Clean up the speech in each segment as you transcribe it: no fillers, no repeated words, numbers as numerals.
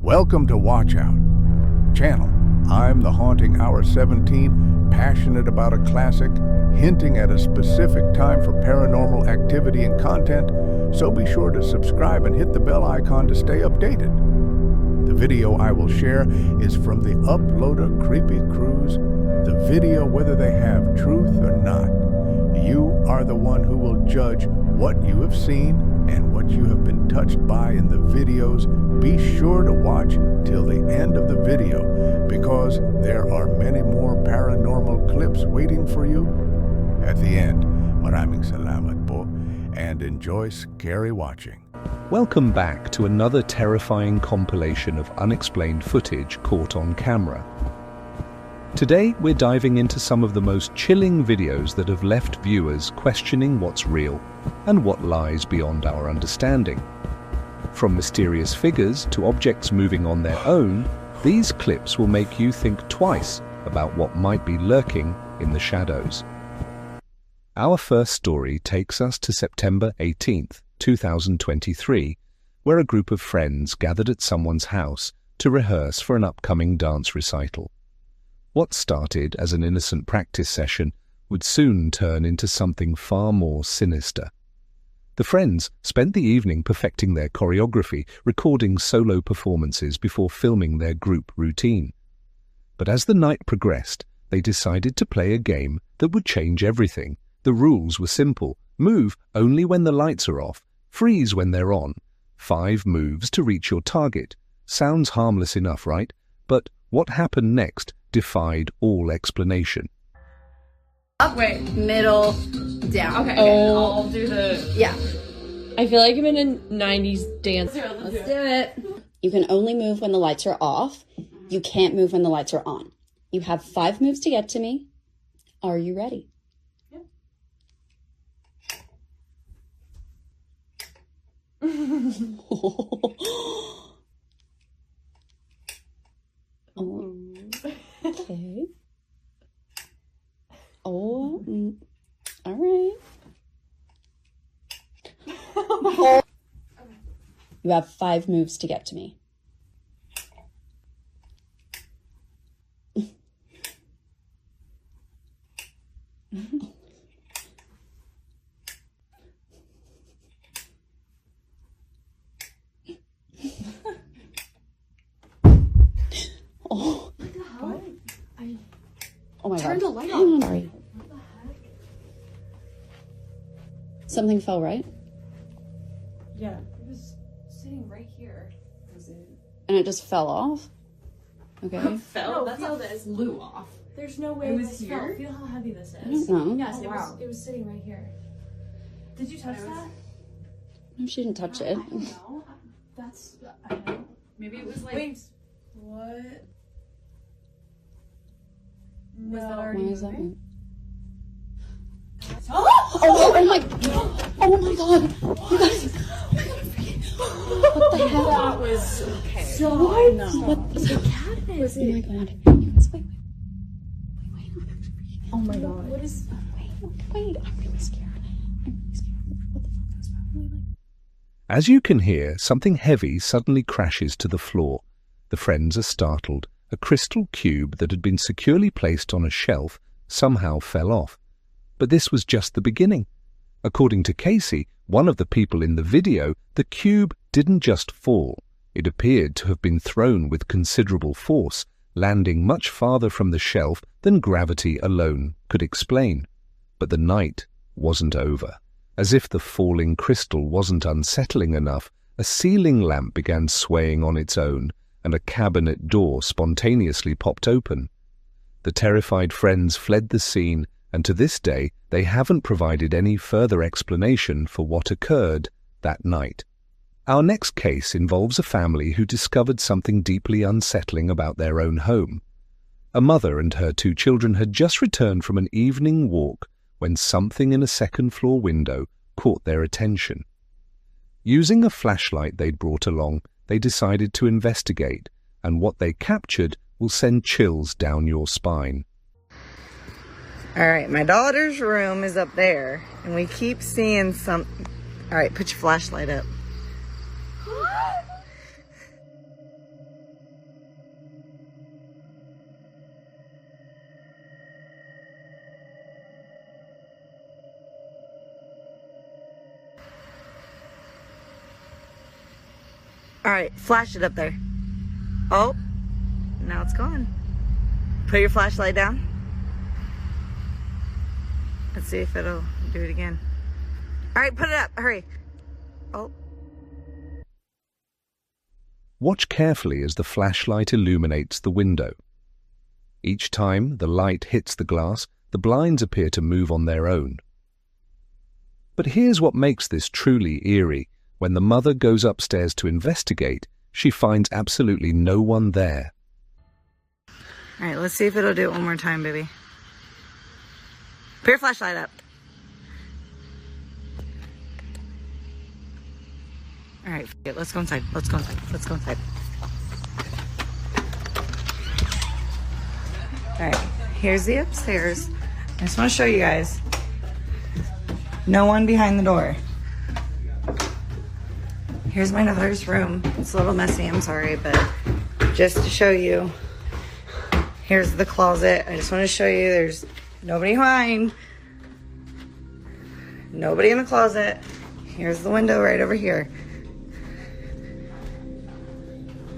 Welcome to WatchOut channel. I'm the Haunting Hour 17, passionate about a classic, hinting at a specific time for paranormal activity and content, so be sure to subscribe and hit the bell icon to stay updated. The video I will share is from the uploader CreepyCruise, the video whether they have truth or not. You are the one who will judge what you have seen and what you have been touched by in the videos. Be sure to watch till the end of the video because there are many more paranormal clips waiting for you at the end. Maraming salamat po and enjoy scary watching. Welcome back to another terrifying compilation of unexplained footage caught on camera. Today we're diving into some of the most chilling videos that have left viewers questioning what's real and what lies beyond our understanding. From mysterious figures to objects moving on their own, these clips will make you think twice about what might be lurking in the shadows. Our first story takes us to September 18th, 2023, where a group of friends gathered at someone's house to rehearse for an upcoming dance recital. What started as an innocent practice session would soon turn into something far more sinister. The friends spent the evening perfecting their choreography, recording solo performances before filming their group routine. But as the night progressed, they decided to play a game that would change everything. The rules were simple: move only when the lights are off, freeze when they're on, 5 moves to reach your target. Sounds harmless enough, right? But what happened next defied all explanation. Up, wait, middle, down. Okay, I'll do the... Yeah. I feel like I'm in a 90s dance. Let's do it. You can only move when the lights are off. You can't move when the lights are on. You have 5 moves to get to me. Are you ready? Yep. Okay. Oh, all right. You have 5 moves to get to me. Oh. What? Oh my Turn God. the light on. Sorry. What the heck? Something fell, right? Yeah. It was sitting right here. Was it? And it just fell off? Okay. Fell? That's feel this. Flew off. There's no way It was this here? fell. Feel how heavy this I is. don't know. Yes, wow. it was sitting right here. Did you touch that? No, she didn't touch it. I don't know. That's... I don't know. Maybe it was like. Wait. What? Was that Why already is that? moving? Oh my God! Oh my God! You guys! What the hell? That was okay. So What? no. What the cat is Oh my God! You guys, wait. Oh my god. What is? Wait! I'm really scared. I'm really scared. What the fuck is that? As you can hear, something heavy suddenly crashes to the floor. The friends are startled. A crystal cube that had been securely placed on a shelf somehow fell off. But this was just the beginning. According to Casey, one of the people in the video, the cube didn't just fall. It appeared to have been thrown with considerable force, landing much farther from the shelf than gravity alone could explain. But the night wasn't over. As if the falling crystal wasn't unsettling enough, a ceiling lamp began swaying on its own, and a cabinet door spontaneously popped open. The terrified friends fled the scene, and to this day they haven't provided any further explanation for what occurred that night. Our next case involves a family who discovered something deeply unsettling about their own home. A mother and her 2 children had just returned from an evening walk when something in a second-floor window caught their attention. Using a flashlight they'd brought along, they decided to investigate, and what they captured will send chills down your spine. All right, my daughter's room is up there, and we keep seeing some... All right, put your flashlight up. All right, flash it up there. Oh, now it's gone. Put your flashlight down. Let's see if it'll do it again. All right, put it up, hurry. Oh. Watch carefully as the flashlight illuminates the window. Each time the light hits the glass, the blinds appear to move on their own. But here's what makes this truly eerie. When the mother goes upstairs to investigate, she finds absolutely no one there. All right, let's see if it'll do it one more time, baby. Put your flashlight up. All right, let's go inside. Let's go inside. Let's go inside. All right, here's the upstairs. I just want to show you guys. No one behind the door. Here's my daughter's room. It's a little messy, I'm sorry, but just to show you. Here's the closet. I just want to show you there's nobody behind. Nobody in the closet. Here's the window right over here.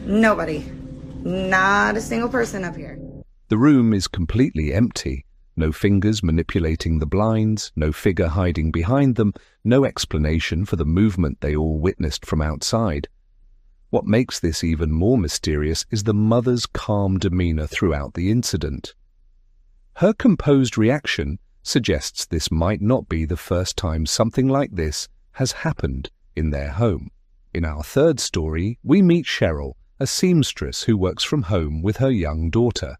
Nobody. Not a single person up here. The room is completely empty. No fingers manipulating the blinds, no figure hiding behind them, no explanation for the movement they all witnessed from outside. What makes this even more mysterious is the mother's calm demeanor throughout the incident. Her composed reaction suggests this might not be the first time something like this has happened in their home. In our third story, we meet Cheryl, a seamstress who works from home with her young daughter.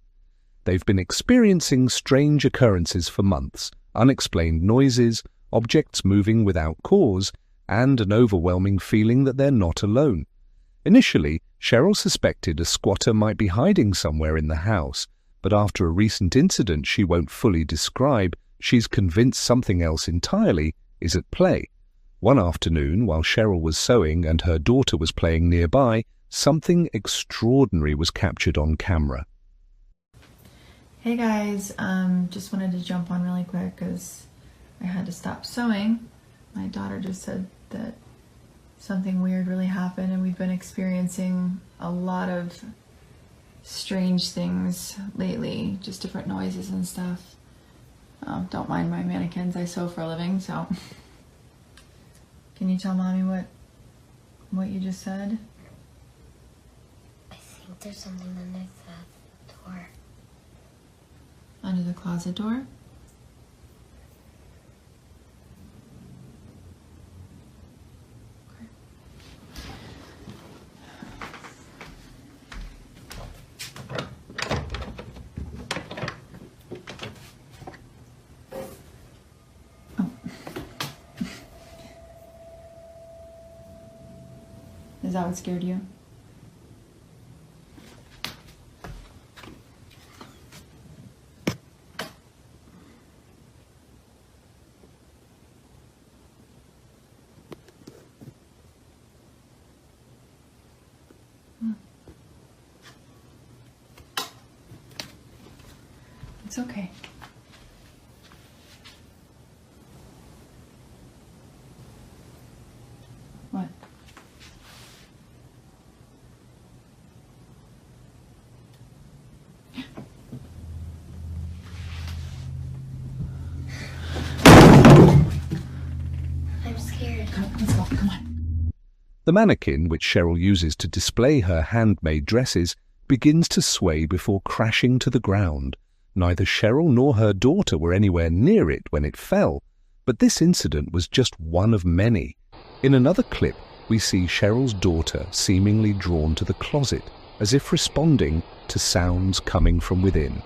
They've been experiencing strange occurrences for months, unexplained noises, objects moving without cause, and an overwhelming feeling that they're not alone. Initially, Cheryl suspected a squatter might be hiding somewhere in the house, but after a recent incident she won't fully describe, she's convinced something else entirely is at play. One afternoon, while Cheryl was sewing and her daughter was playing nearby, something extraordinary was captured on camera. Hey guys, just wanted to jump on really quick because I had to stop sewing. My daughter just said that something weird really happened and we've been experiencing a lot of strange things lately, just different noises and stuff. Don't mind my mannequins, I sew for a living, so. Can you tell Mommy what you just said? I think there's something under the door. Under the closet door? Oh. Is that what scared you? It's okay. What? I'm scared. Come, let's go, come on. The mannequin, which Cheryl uses to display her handmade dresses, begins to sway before crashing to the ground. Neither Cheryl nor her daughter were anywhere near it when it fell, but this incident was just one of many. In another clip, we see Cheryl's daughter seemingly drawn to the closet, as if responding to sounds coming from within.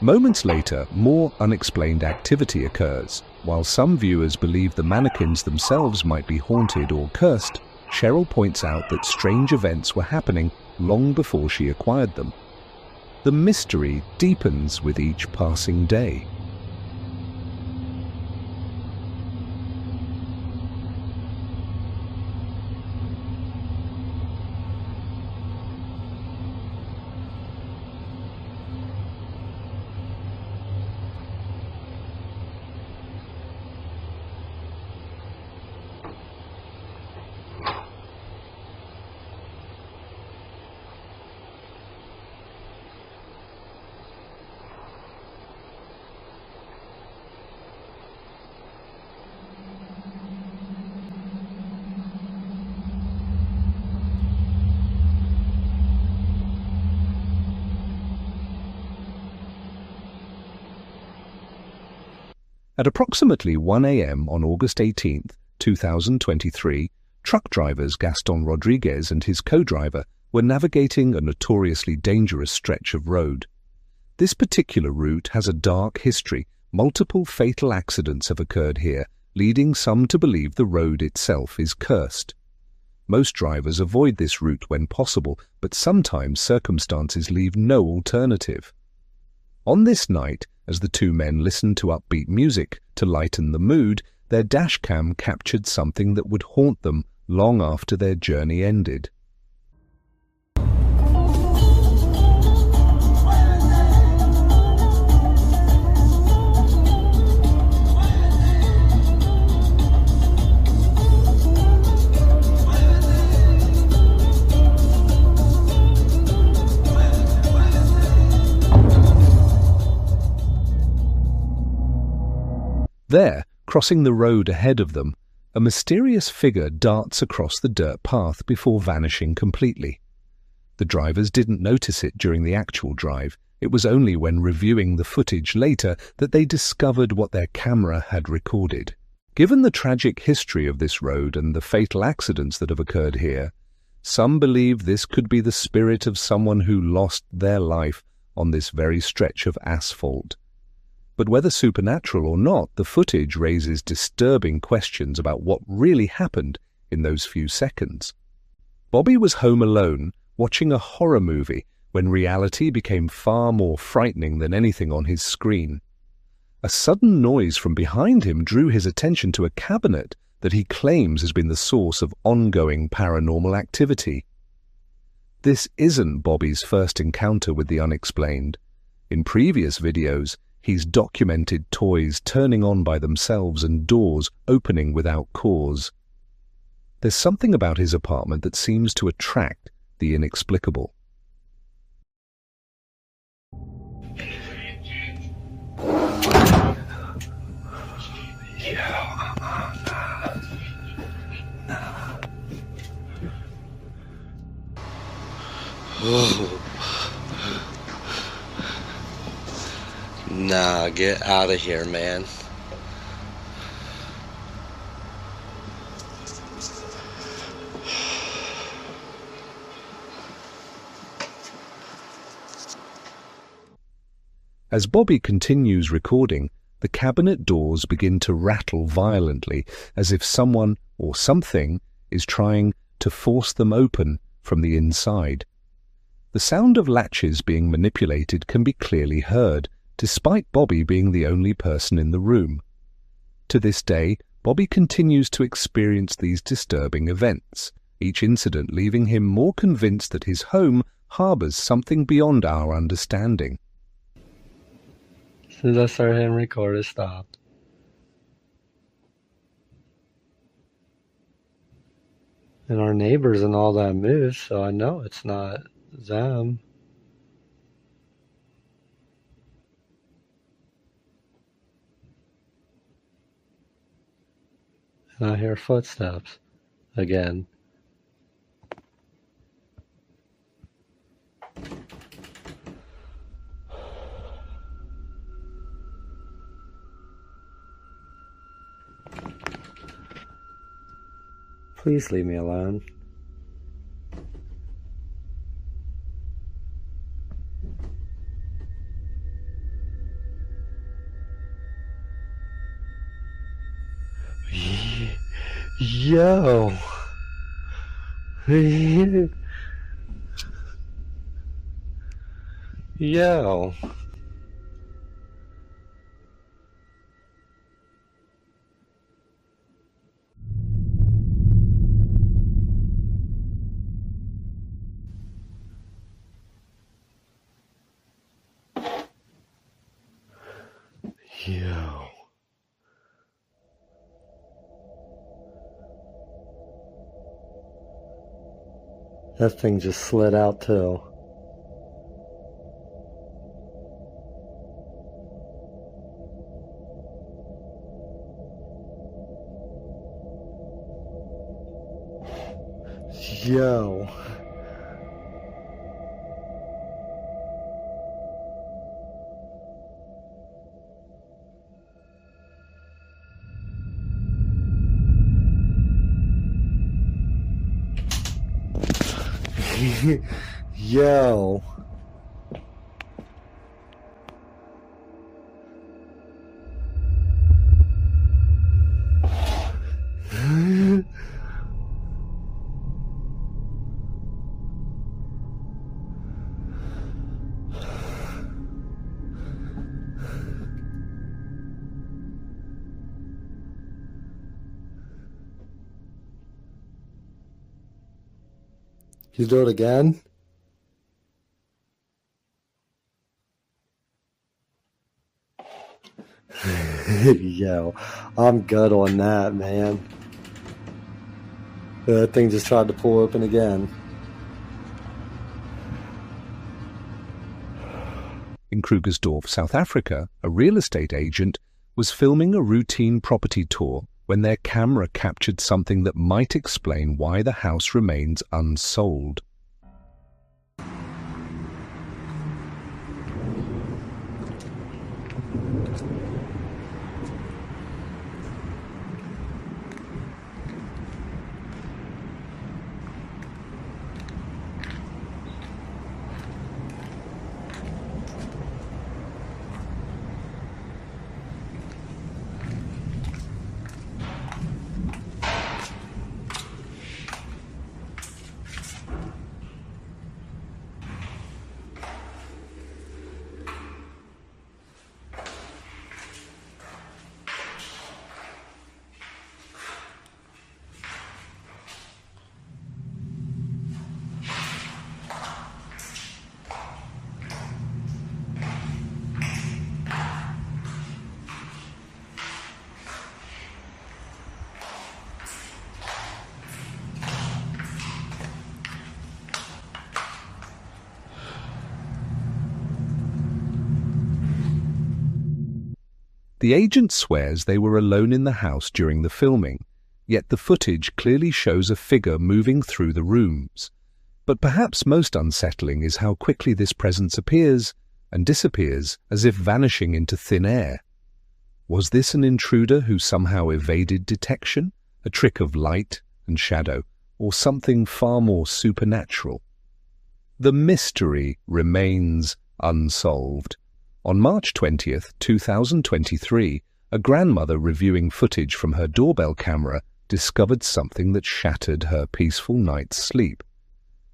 Moments later, more unexplained activity occurs. While some viewers believe the mannequins themselves might be haunted or cursed, Cheryl points out that strange events were happening long before she acquired them. The mystery deepens with each passing day. At approximately 1 a.m. on August 18, 2023, truck drivers Gaston Rodriguez and his co-driver were navigating a notoriously dangerous stretch of road. This particular route has a dark history. Multiple fatal accidents have occurred here, leading some to believe the road itself is cursed. Most drivers avoid this route when possible, but sometimes circumstances leave no alternative. On this night, as the two men listened to upbeat music to lighten the mood, their dashcam captured something that would haunt them long after their journey ended. There, crossing the road ahead of them, a mysterious figure darts across the dirt path before vanishing completely. The drivers didn't notice it during the actual drive. It was only when reviewing the footage later that they discovered what their camera had recorded. Given the tragic history of this road and the fatal accidents that have occurred here, some believe this could be the spirit of someone who lost their life on this very stretch of asphalt. But whether supernatural or not, the footage raises disturbing questions about what really happened in those few seconds. Bobby was home alone, watching a horror movie, when reality became far more frightening than anything on his screen. A sudden noise from behind him drew his attention to a cabinet that he claims has been the source of ongoing paranormal activity. This isn't Bobby's first encounter with the unexplained. In previous videos, he's documented toys turning on by themselves and doors opening without cause. There's something about his apartment that seems to attract the inexplicable. Nah, get out of here, man. As Bobby continues recording, the cabinet doors begin to rattle violently, as if someone or something is trying to force them open from the inside. The sound of latches being manipulated can be clearly heard, despite Bobby being the only person in the room. To this day, Bobby continues to experience these disturbing events, each incident leaving him more convinced that his home harbors something beyond our understanding. As soon as I started hitting record, it stopped. And our neighbors and all that moved, so I know it's not them. And I hear footsteps again. Please leave me alone. Yo. Yo. Yo. That thing just slid out too. Yo. Yo. You do it again? Yo, I'm good on that, man. That thing just tried to pull open again. In Krugersdorp, South Africa, a real estate agent was filming a routine property tour when their camera captured something that might explain why the house remains unsold. The agent swears they were alone in the house during the filming, yet the footage clearly shows a figure moving through the rooms. But perhaps most unsettling is how quickly this presence appears and disappears as if vanishing into thin air. Was this an intruder who somehow evaded detection, a trick of light and shadow, or something far more supernatural? The mystery remains unsolved. On March 20th, 2023, a grandmother reviewing footage from her doorbell camera discovered something that shattered her peaceful night's sleep.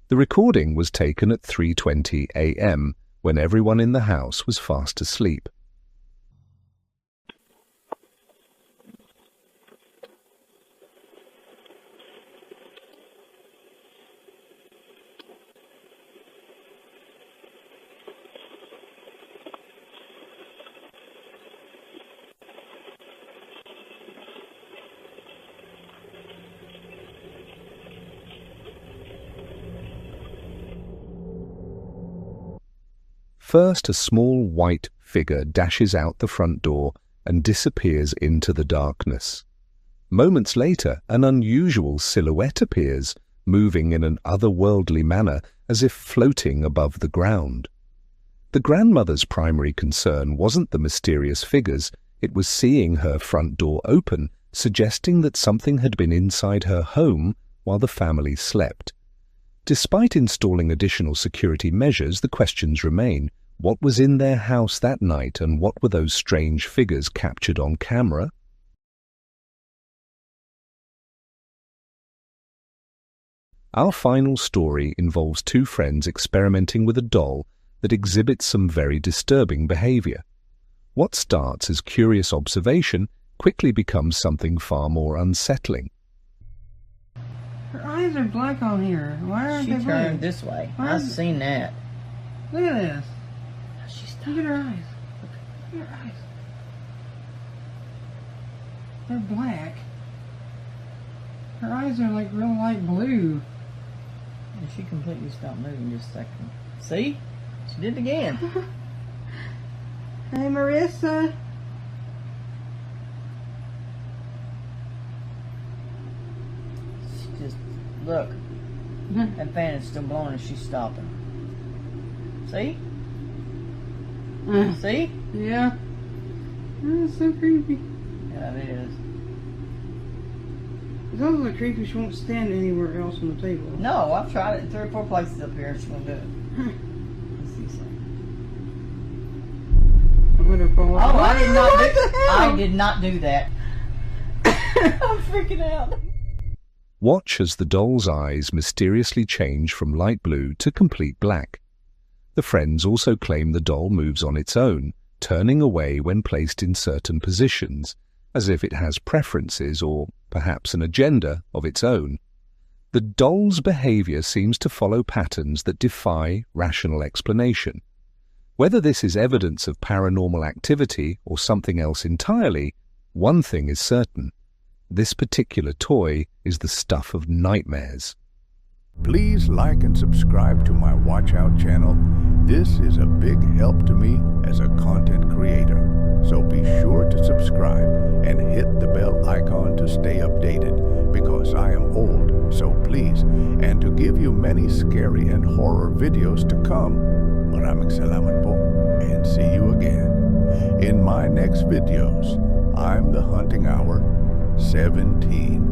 The recording was taken at 3:20 a.m. when everyone in the house was fast asleep. First, a small white figure dashes out the front door and disappears into the darkness. Moments later, an unusual silhouette appears, moving in an otherworldly manner as if floating above the ground. The grandmother's primary concern wasn't the mysterious figures, it was seeing her front door open, suggesting that something had been inside her home while the family slept. Despite installing additional security measures, the questions remain. What was in their house that night, and what were those strange figures captured on camera? Our final story involves two friends experimenting with a doll that exhibits some very disturbing behavior. What starts as curious observation quickly becomes something far more unsettling. Her eyes are black on here. Why aren't they blue? She turned this way. I've seen that. Look at this. Look at her eyes. Look at her eyes. They're black. Her eyes are like real light blue. And she completely stopped moving just a second. See? She did it again. Hey, Marissa. She just, look. That fan is still blowing and she's stopping. See? See? Yeah. That's so creepy. Yeah, it is. It sounds like Creepy won't stand anywhere else on the table. No, I've tried it in 3 or 4 places up here. She won't do it. Let's see something. Oh, I did not do that. I'm freaking out. Watch as the doll's eyes mysteriously change from light blue to complete black. The friends also claim the doll moves on its own, turning away when placed in certain positions, as if it has preferences or perhaps an agenda of its own. The doll's behavior seems to follow patterns that defy rational explanation. Whether this is evidence of paranormal activity or something else entirely, one thing is certain. This particular toy is the stuff of nightmares. Please like and subscribe to my WatchOut channel. This is a big help to me as a content creator. So be sure to subscribe and hit the bell icon to stay updated, because I am old, so please, and to give you many scary and horror videos to come. Maraming salamat po, and see you again in my next videos. I'm the Hunting Hour 17.